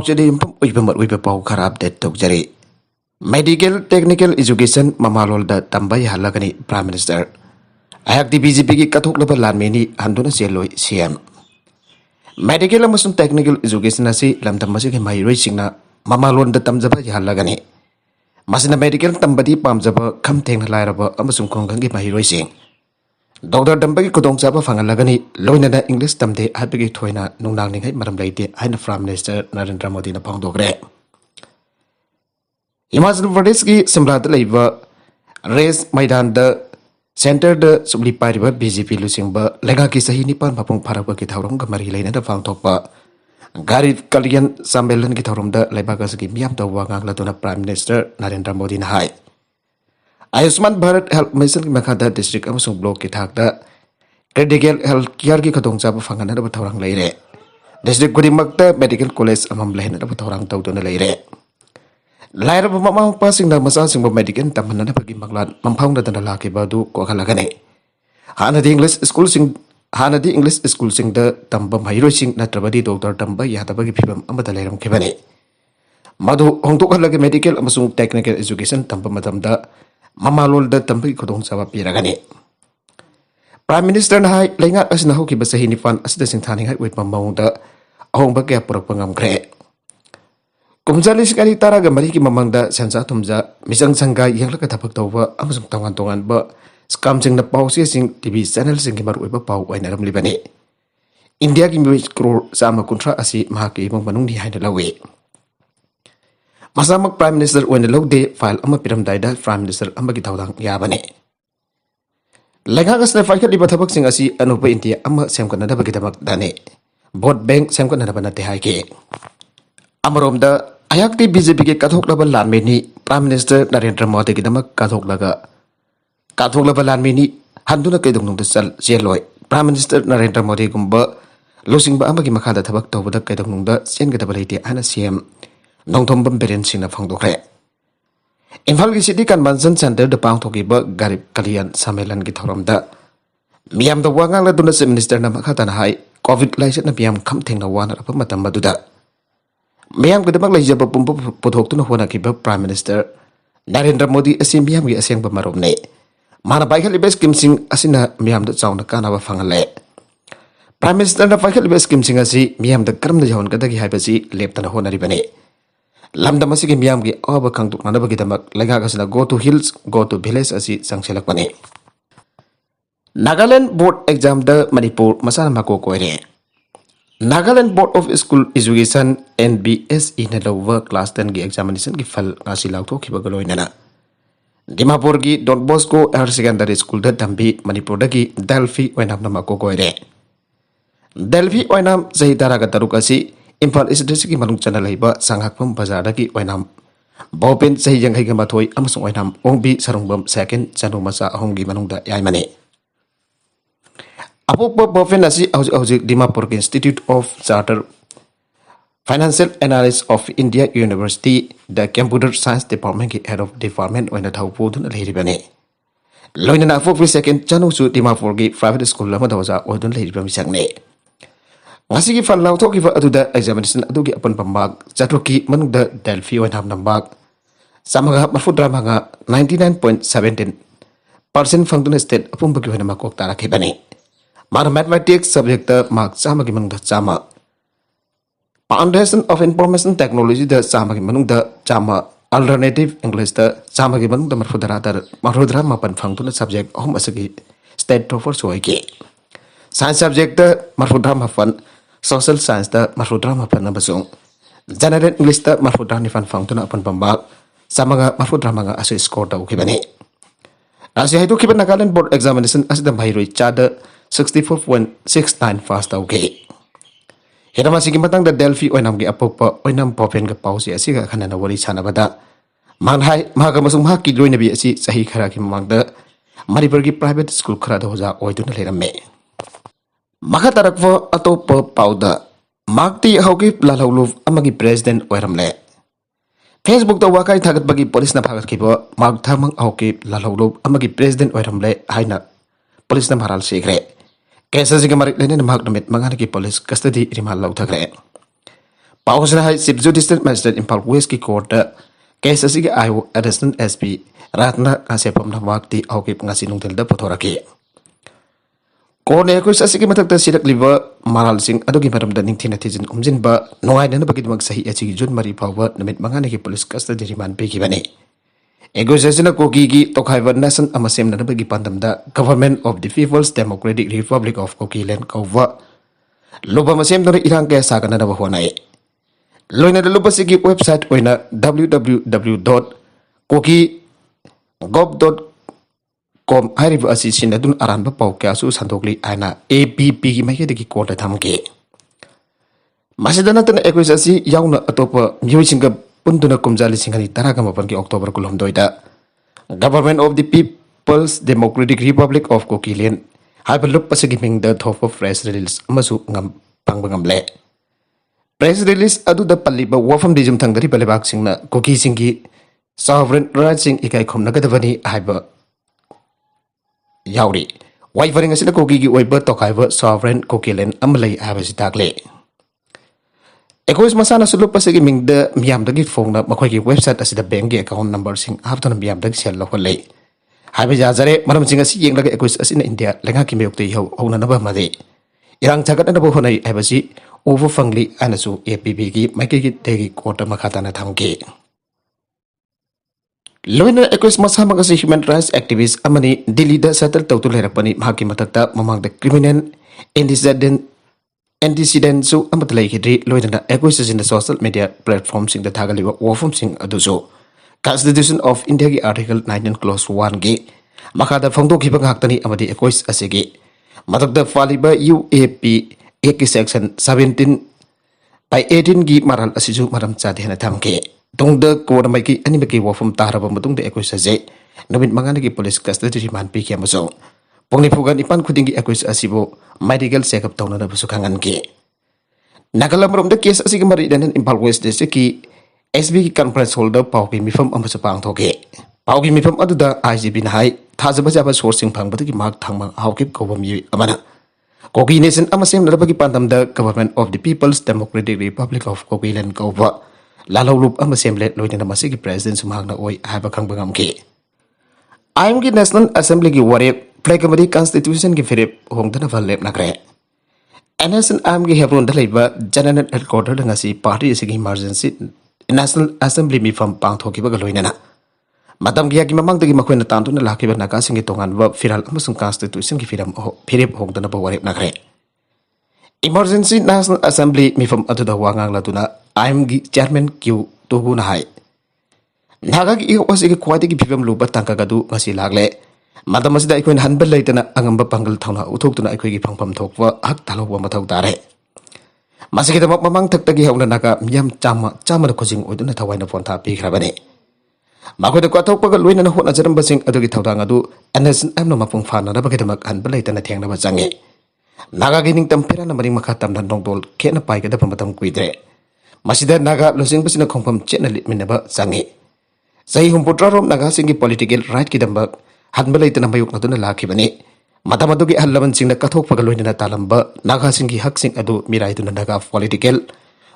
पाउचेदी इंपम उइबमत उइबे पाउ खरा update तौजरी medical technical education ममालोल दा तंबाई हल्लगनी प्राइम मिनिस्टर अयक बीजेपी की कथोकलब लानमेनी हंदुना चेलोय सीएम मेडिकल अमसुं टेक्निकल एजुकेशन असी लमदम मसिगे माहिरोय सिंगना ममालोल दा तमजबा हल्लगनी मसिना मेडिकल तंबदी पामजबा खम थेंगना लायरबा अमसुं खोंगंगी माहिरोय सिंग डॉक्टर दंबगी खुदोंचाबा फंगलगनी लोइनदा इंग्लिश तमदे हाबगी थोइना नुंगनांगनिंगै मरम लैते हाइना प्राइम मिनिस्टर नरेंद्र मोदी ना फोंदोग्रे हिमाचल प्रदेश की शिमला लेबा रेस मैदान सेंटर सुबली पाइबा बीजेपी लुसिंग लेगा की सही निपान मपुंग फारब की थौरम मरी लेना फांगथोप गारी कलियन सम्मेलन की थौरम लेबाक की मियाम तौवा गांगलादुना प्राइम मिनिस्टर नरेंद्र मोदी ना हाय आयुष्मान भारत हेल्थ मिशन की मखादा डिस्ट्रिक्ट अमसुंग ब्लॉक की थाकदा क्रिटिकल हेल्थ केयर की खदोंचाबा फंगनब थौरंग लेरे डिस्ट्रिक्ट खुदिमक्ता मेडिकल कॉलेज अमम लेहनब थौरंग तौदुना लेरे लाइरब ममा मपासिंग मचासिंग मेडिकल तमहनबगी मगलान ममफाउंदना लाखिबदु कोखलगने हानदी इंग्लिश स्कूल सिंग तंब महिरोसिंग नत्रबदी डॉक्टर तंब यादबगी फिबम अमदा लेरमखिबने मधु होंदोखलगे मेडिकल अमसुंग टेक्निकल एजुकेशन तंब मतमदा ममालोल तंबगी खुदोंचाबा पिरगने प्राइम मिनिस्टर हाई लेंगा असना होकिबा सही निपान असदा सिंथानिंgai उइपम मौंदा अहोंबा क्या पुरकपा ngamkhre कुमजाली सिकारी तारागा मरी की ममंगदा सेंसा तुमजा मिजंग संगा यंगलका थपक तौबा अमसुंग तोंगान तोंगानबा स्काम सिंगना पाउसे सिंग टीवी चैनल सिंग मर उइबा पाउ ओइनरमलिबने इंडिया की मिज करोड़ चामा कुंथ्रा असि महाकी इमंग मनुंगनि हाइना लवे मसामक प्राइम मिनिस्टर ओइना लौदे फाइल अमा पिरमदाइदा प्राइम मिनिस्टर अमगी थौदांग याबने लेगागसना फाइखलिबा थपक सिंग असि अनुप इंडिया अमा सेमकनदबगिदमक दाने वोट बैंक सेमकनदबा नते हाइके अमरोमदा अयाक्ति बीजेपी के कथोकलब लानमेनी प्राइम मिनिस्टर नरेंद्र मोदी की दमक कथोकलब लानमेनी हंदुना कैदोंगनुंग चल चेलोय प्राइम मिनिस्टर नरेंद्र मोदी गुंब लोसिंगबा अमगी मखादा थबक तौबदा कैदोंगनुंग चेनगदब लेते हाना सीएम नोंथोंबम बेरेन सिंगना फोंदोखरे इम्फाल की सिटी कन्वेंशन सेंटर द पांगथोकीबा गरीब कलियन सम्मेलन की थौरमदा मियाम द वांगांगलादुना चीफ मिनिस्टर ना मखाताना हाई कोविड लाइसना मियाम खम थेंगना वानरप मतम मदुदा मियाम गदमक लैजब पुंप पुथोक्तुना होनाकीबा प्राइम मिनिस्टर नरेंद्र मोदी असि मियाम की असेंग मरोमने माना पाइखलिबा स्कीम सिंग असिना मियाम द चाउना कानाबा फंगले प्राइम मिनिस्टर ना पाइखलिबा स्कीम सिंग असि मियाम द करम द जहनगदगी हाइबसि लेपतना होनारिबने लमदम असि मियाम की अब खंगतुकनाबगिदमक लेगागसना go to hills go to village असि संगसेलकपने नागालैंड बोर्ड एग्जाम द मणिपुर मसाना मको कोइरे Nagaland board of school education NBSE ने लौवा क्लास 10 की एग्जामिनेशन की फल गासी लाउथोखिबा गलोइनना दिमापुर की Don Bosco higher secondary school द तंबी मणिपुर की डेल्फी ओइनाम नमको कोइरे डेल्फी ओइनाम सही तारागा तरुक असि इम्फाल ईस्ट डिस्ट्रिक्ट की मनुंग चना लैबा सांगाखपम बाजार की ओइनाम बोपेन सही यंगैगा माथोय अमसुंग ओइनाम ओंबी सरुंगबम सेकंड चनु मसा अहोंगी मनुंगदा याइमने अपोप बोफेन असि हौजिक दिमापुर के institute of charter financial analyst of India university द कंप्यूटर साइंस डिपार्टमेंट की हेड ऑफ डिपार्टमेंट ओइना थौपोदुन लेरिबने लोइना अपोप सेकंड चनुसु दिमापुर की प्राइवेट स्कूल अमा दवजा ओदुन लेरिबा मिसंगने ngasi ki fal lauthok ki aduda examination adugi apan pambak chatruki manungda delphi oinam nambak samaga mafudra manga 99.17% fangduna state apumba ki hoina makok tara khibani mar mathematics subject mark chama ki manungda chama foundation of information technology da chama ki manungda chama alternative english da chama ki manungda marfudra mapan fangduna subject hom asagi state topper soike science subject marfudra mapan social science da marfudra mapan nabasung general english da marfudra nifan fangtuna apan pambak samaga marfudra manga asu score da ukibani asi haitu kiban Nagaland board examination asida bhairoi chada 64.69 fast okay hirama sigi matang da delphi oinam gi apopa oinam popen ga pause asi ga khanana wari chanabada manhai maga masung ha ki loinabi asi sahi khara ki mangda Manipur की private school खरा होजा ओइदुन लेरमे मखा तरकवा अतोप पाउदा मागती हौगी लालौलु अमगी president ओइरमले Facebook the वाकाई थागत बगी police ना भागत किबो माग थामंग हौगी लालौलु अमगी president ओइरमले हाइना police ना माराल सिग्रे case zig मारिक लेने माग नमित मंगान की पुलिस कस्टडी रिमाल लौथग्रे Pausna hai Chief Judicial Magistrate Impal West ki court case asigi ayu Assistant SP Ratna Kasepam na wakti aukip ngasi nungtil da pothoraki. Kone ko sa sige matak sirak liver maral sing ado gi maram da ningthina tijin umjin ba nongai na bagid mag sahi achi jun mari pawa namit mangane ki police custody remand pe ki bane. Ego sesina ko gi tokhaiwa nation amasem na bagi pandam da Government of the People's Democratic Republic of Kokiland kawwa luba masem do irang kaya sagana na bahwanai. Loina da luba sige website oina www.koki.gov.com hariba asi sinadun aran ba pau kya su sandokli aina APP gi mai de ki kota thamke. Masidana tan equisasi yauna atopa myoisinga punduna kumjali singani taraga mapan ki October kulhom doida Government of the People's Democratic Republic of Kokiland haiba lupa sige ming da thopa press release amasu ngam pangbangamle. Press release adu da paliba wafam dijum thangdari balebak singna Koki singi sovereign rights sing ikai khomna gadavani haiba yauri wai faring asina Koki gi oiba tokaiba sovereign Kokiland amalai haiba sitakle. Ekois masana sulup pasigi ming da miyam dagi phone na makhoi gi website asida bank gi account number sing haftan miyam dagi sel lokhole haiba jajare maram singa si yeng laga ekois asina India lenga ki meyok te hona na ba made irang chagat na bo honai haiba si over fangli anasu APP gi maiki gi tegi kota makhata na thamke. Loina ekois masa magasi human rights activist amani Delhi da settle tawtu lerapani mahaki matakta mamang da criminal antecedent su amatlai hidri loina ekois in the social media platforms sing da thagaliwa wafum sing aduso Constitution of India gi article 19 clause 1 gi makada phangdok hibang haktani amadi ekois asigi matakda faliba UAP Eki section 17 by 18 gi maral asiju maram chade hana thamke tungda ko mai ki ani ki wafum taraba mutung de ekois aje nobit mangana gi police custody remand pi ki amaso pongni phugan ipan khuding gi ekois asibo medical check up tawna na busu khangan ki nagalam rom de case asigi mari dan Impal West de ki SB ki conference holder pau ki mifam amaso pang thoke pau ki mifam adu da IGP na hai thajaba jaba sourcing phang batu ki mark thangma hawkip ko bami amana Koki Nation amasem na bagi pandam da Government of the People's Democratic Republic of Kokiland kawwa lalawlup amasem let loina na masigi president sumhang na oi haiba khangbangam ki IM ki National Assembly gi ware Plegamari Constitution gi firip hongdana valep nakre NSN IM gi hebron da leiba General Headquarter da ngasi party sigi emergency National Assembly mi fam pang thoki ba loina na Madam Gia ki mamang dagi makhoi na tantu na laki ba naka singi tongan wa firal amasung Constitution ki firip hongdana ba warip nakre Emergency National Assembly mi fam adu da wangang latuna IM gi chairman Q tugu na hai naga gi wasi gi kwadi gi phibam luba tangka gadu ngasi lagle madam asida ikoin hanbal laitana angamba pangal thawna uthoktuna ikoi gi phangpam thokwa hak thalokwa mathau tare masigi da mamang thakta gi hawna naka miyam chama na khojing oiduna thawaina phone tha pi khrabane Makoda ko atok pagal luina na hona jaram basing adu gi thawdang adu NSN am no mapung phana na bagida mak han balai tana thengna ba jange naga gi ning tampira na maring makha tam na nongdol ke na pai ga da pamatam kuidre masida naga losing basina khongpam chena litmina ba jange sai humputra rom naga singi political right ki damba han balai tana mayuk na duna lakhi bane madam adu gi hallaban sing na kathok pagal luina na talamba naga singi hak sing adu mirai tuna naga political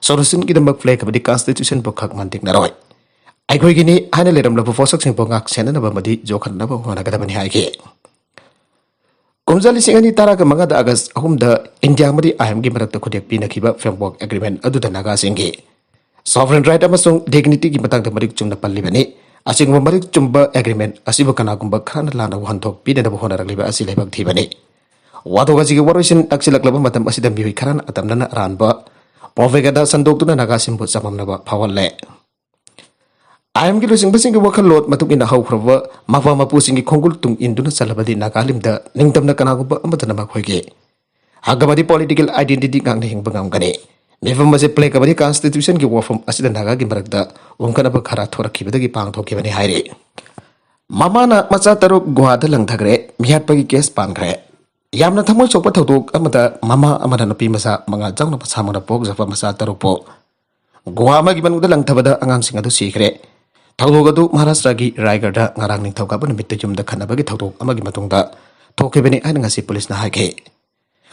solution ki damba flag abadi constitution bokhak mantik na roi Aikoi gini hana leram labu fosak sing pongak sena na bamadi jokhan na ba hona kada bani haike Kumjali singani tara ka mga da August ahum da India madi IM gi marakta khudek pi nakhiba framework agreement adu da naga singi sovereign right amasung dignity gi matang da marik chungna palli bani asing marik chumba agreement asiba kana gumba khana lana wanthok pi da ba hona rakliba asi lebak thi bani wado ga ji waroisin aksilak laba matam asida mi kharan atam nana ranba povegada sandok tu naga simbu samam na ba phawalle IM gi losing basing gi wakal lot matuk ina hau khrawa mawa mapu singi khongul tung induna salabadi nagalim da ningtam na kana go amata na makhoi ge agabadi political identity gang ne hingba ngam gane mefam mase play kabadi constitution gi wafam asida naga gi marakda wongkana ba khara thorakhi badagi pang thokhi bani haire mamana macha taruk guada lang thagre mihat pagi case pangre yamna thamoi chokpa thodok amata mama amada napi masa manga jangna pasa mangna pok jafa masa taruk po guwa ma gi banguda lang thabada angang singa du sikre Thawdogadu Maharashtra gi Raigada ngarang ning thawka ban mitte jumda khanabagi thawdok amagi matungda thokebeni aina ngasi police na haike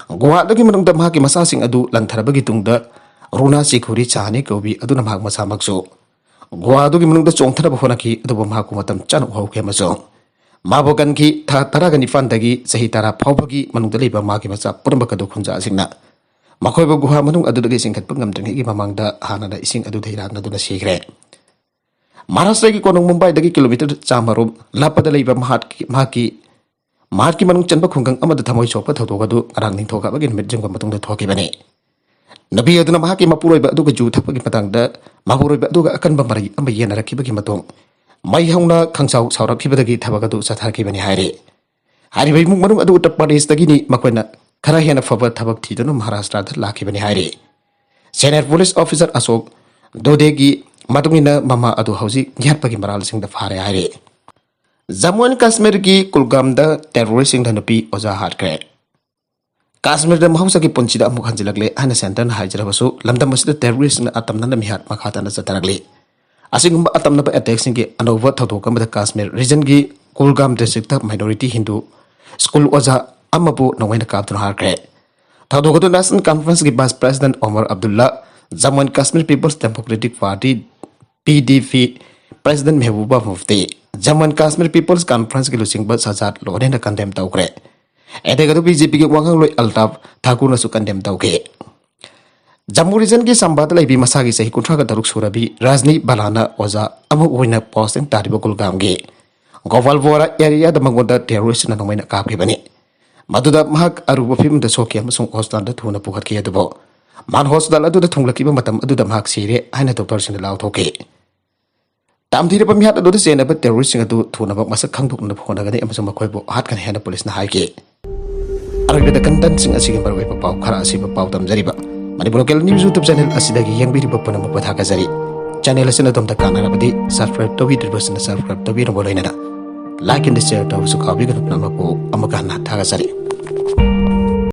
Goa dagi matungda mahaki masasing adu langtharabagi tungda Runa Sikuri Chani Kobi Aduna Mahak Masamakso. Guadu Munung the Chong Tarafonaki, the Mahakumatam Chan Hokemazo. Maboganki, Taragani Fandagi, Sahitara Popagi, Manudaliba Makimasa, Purambakado Kunja Signa. Makoibo Guha Manung Adudaging at Pungam Dringi Mamanga, Hana ising Adudira Naduna Sigre. Maharashtra Konong Mumbai Dagi Kilometer Chamarum, Lapadaliba Maki, Marki Manung Chanba Kungang Amada Tamoy Chopa Togadu, Aranging Toka again Medjum Matung the Tokibani. Nabi Aduna Mahaki Mapuro Baduga Ju Tapaki Patanga, Mahuro Baduga Akan Bamari, Amayana Kibaki Matong. Mai Hona Kangsau Saura Kibadagi Tabagadu Sataki Bani Hari. Hari Mumanu Adu Tapadis Dagini Makwena, Karahana Fava Tabak Titanum Maharashtra Laki Bani Hari. Senior Police Officer Asok, Dodegi, Matungina Mama Adu Hausi, Yarpaki Maral Sing the Fare Hari. Jammu and Kashmir ki Kulgam the terroristing Danapi Oza Hardcare. Kashmir the Mahusaki Punchida Mukhanjilagli and a Santan Hajrabasu, Lamdamas the terrorist in Atamnanda Mihat Makhatan Zataragli. Asing Atamnaba attacks in an over Totokam the Kashmir region gi Kulgam district minority Hindu school Oza Amabu Nawena Captain Hardcare. Tadogoto National Conference gi Vice President Omar Abdullah, Jammu and Kashmir People's Democratic Party PDP President Mehbooba Mufti. Jammu and Kashmir People's Conference ki lusing ba sajat lorena condemn taukre. Edegadu BJP ki wangang loy altaf Thakur nasu condemn tauke. Jammu region ki sambat lai bi masagi sahi kuntra ka daruk surabi Rajni Balana Oza amu oina post and taribo kulgam ge. Gowalvora area the mangoda terrorist na nomaina kapri bani. Maduda mahak aruba film the soki amasung hostan da thuna pukat ki adubo. Man hostal adu da thunglaki ba matam adu da mahak sire aina doctor sin law thoke. Tamthira pamihat adu sena ba terrorist adu thuna ba masak khangduk na phona gani amasung makoibo hat kan hena police na haike. Aragda content sing asigi barwai pa pau khara asi pa pau tamjari ba. Manipur local news YouTube channel asidagi yangbiri ba pona ba thaka jari. Channel asina tom ta kana rabadi subscribe to video subscribe to video bolina. Like and share to su kabi gan nama po amaka na thaka jari.